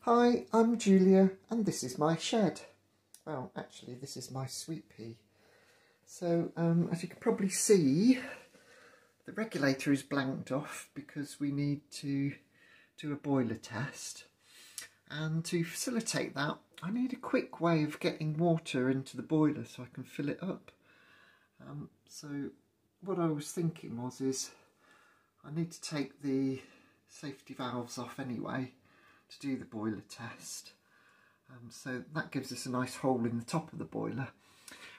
Hi, I'm Julia and this is my shed. Well, actually this is my Sweet Pea. So as you can probably see, the regulator is blanked off because we need to do a boiler test. And to facilitate that, I need a quick way of getting water into the boiler so I can fill it up. So what I was thinking is I need to take the safety valves off anyway to do the boiler test. So that gives us a nice hole in the top of the boiler.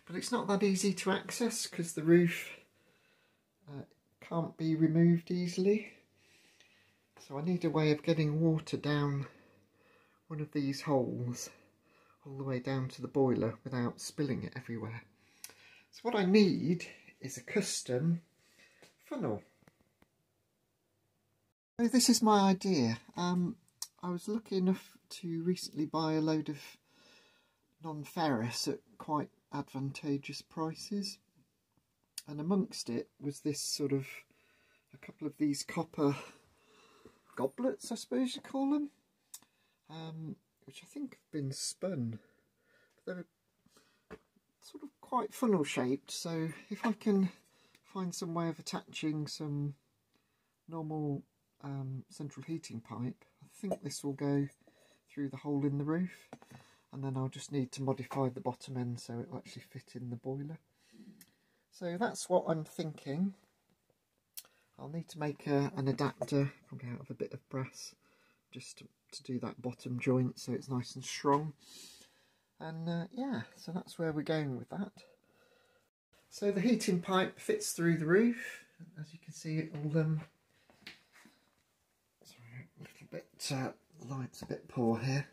But it's not that easy to access because the roof can't be removed easily. So I need a way of getting water down one of these holes all the way down to the boiler without spilling it everywhere. So what I need is a custom funnel. So this is my idea. I was lucky enough to recently buy a load of non-ferrous at quite advantageous prices, and amongst it was this sort of a couple of these copper goblets, I suppose you call them, which I think have been spun. But they're sort of quite funnel shaped, so if I can find some way of attaching some normal central heating pipe, I think this will go through the hole in the roof, and then I'll just need to modify the bottom end so it will actually fit in the boiler. So that's what I'm thinking. I'll need to make an adapter, probably out of a bit of brass, just to do that bottom joint so it's nice and strong. And yeah, so that's where we're going with that. So the heating pipe fits through the roof. As you can see, it all sorry, a little bit light's a bit poor here.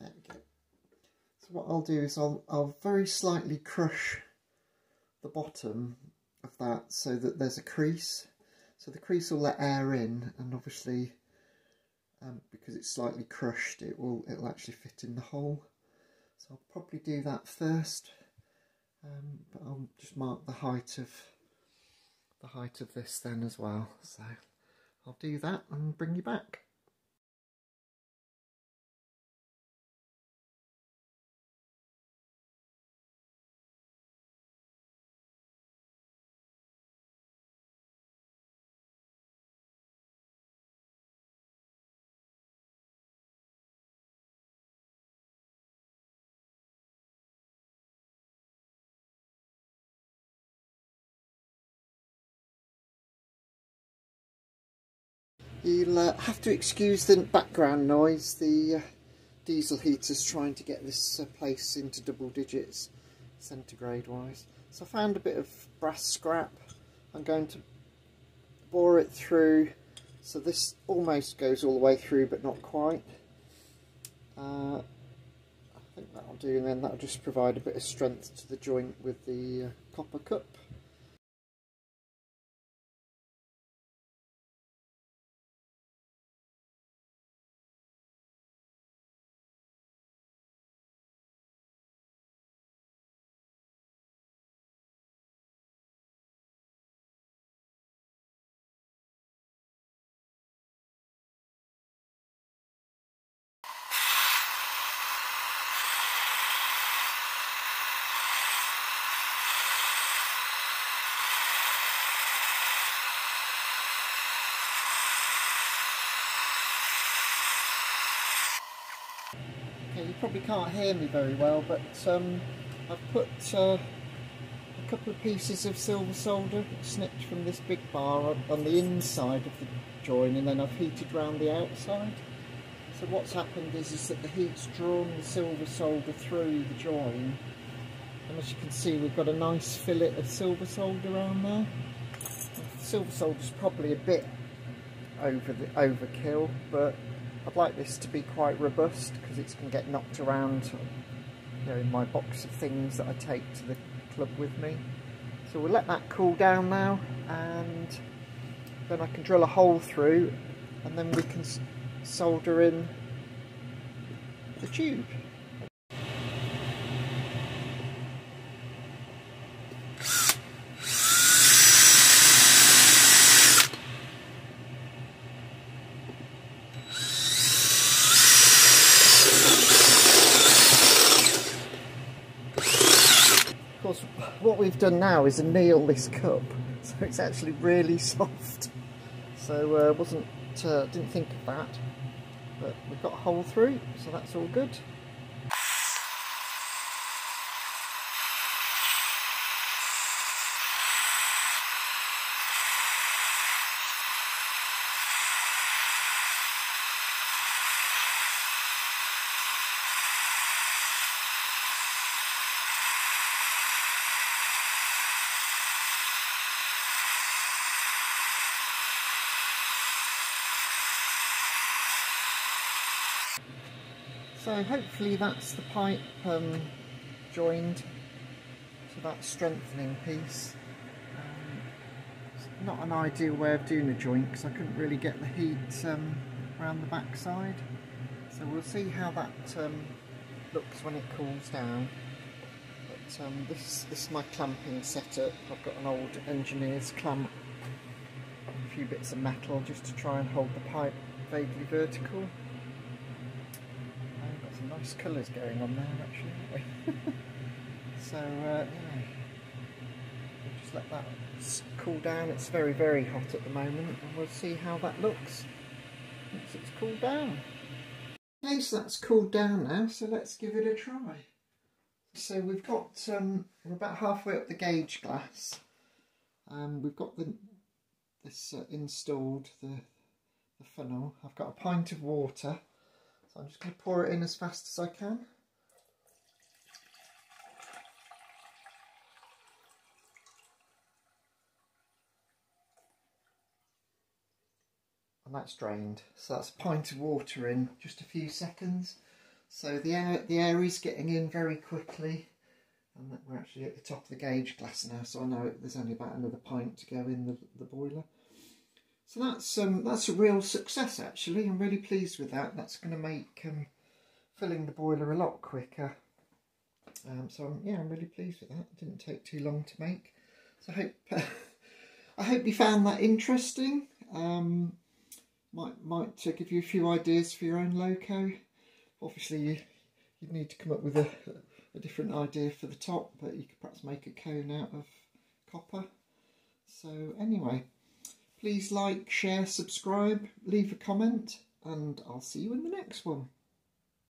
There we go. So what I'll do is I'll very slightly crush the bottom of that so that there's a crease. So the crease will let air in, and obviously because it's slightly crushed, it'll actually fit in the hole. So I'll probably do that first, but I'll just mark the height of this then as well. So I'll do that and bring you back. You'll have to excuse the background noise. The diesel heater's trying to get this place into double digits centigrade wise. So I found a bit of brass scrap. I'm going to bore it through so this almost goes all the way through but not quite. I think that'll do, and then that'll just provide a bit of strength to the joint with the copper cup. Okay, you probably can't hear me very well, but I've put a couple of pieces of silver solder snipped from this big bar on the inside of the join, and then I've heated round the outside. So what's happened is that the heat's drawn the silver solder through the join, and as you can see we've got a nice fillet of silver solder around there. The silver solder's probably a bit overkill, but I'd like this to be quite robust because it's going to get knocked around, you know, in my box of things that I take to the club with me. So we'll let that cool down now, and then I can drill a hole through, and then we can solder in the tube. what we've done now is anneal this cup, so it's actually really soft. So didn't think of that, but we've got a hole through, so that's all good. So hopefully that's the pipe joined to that strengthening piece. It's not an ideal way of doing a joint because I couldn't really get the heat around the back side. So we'll see how that looks when it cools down. But this is my clamping setup. I've got an old engineer's clamp, a few bits of metal just to try and hold the pipe vaguely vertical. Some nice colours going on there actually, haven't we? So yeah, we'll just let that cool down. It's very, very hot at the moment, and we'll see how that looks once it's cooled down. Okay, so that's cooled down now, so let's give it a try. So we've got, we're about halfway up the gauge glass. We've got this installed, the funnel. I've got a pint of water. So I'm just going to pour it in as fast as I can. And that's drained. So that's a pint of water in just a few seconds. So the air is getting in very quickly. And we're actually at the top of the gauge glass now, so I know there's only about another pint to go in the boiler. So that's a real success actually. I'm really pleased with that. That's going to make filling the boiler a lot quicker. So yeah, I'm really pleased with that. It didn't take too long to make. So I hope you found that interesting. Might give you a few ideas for your own loco. Obviously you'd need to come up with a different idea for the top, but you could perhaps make a cone out of copper. So anyway, please like, share, subscribe, leave a comment, and I'll see you in the next one.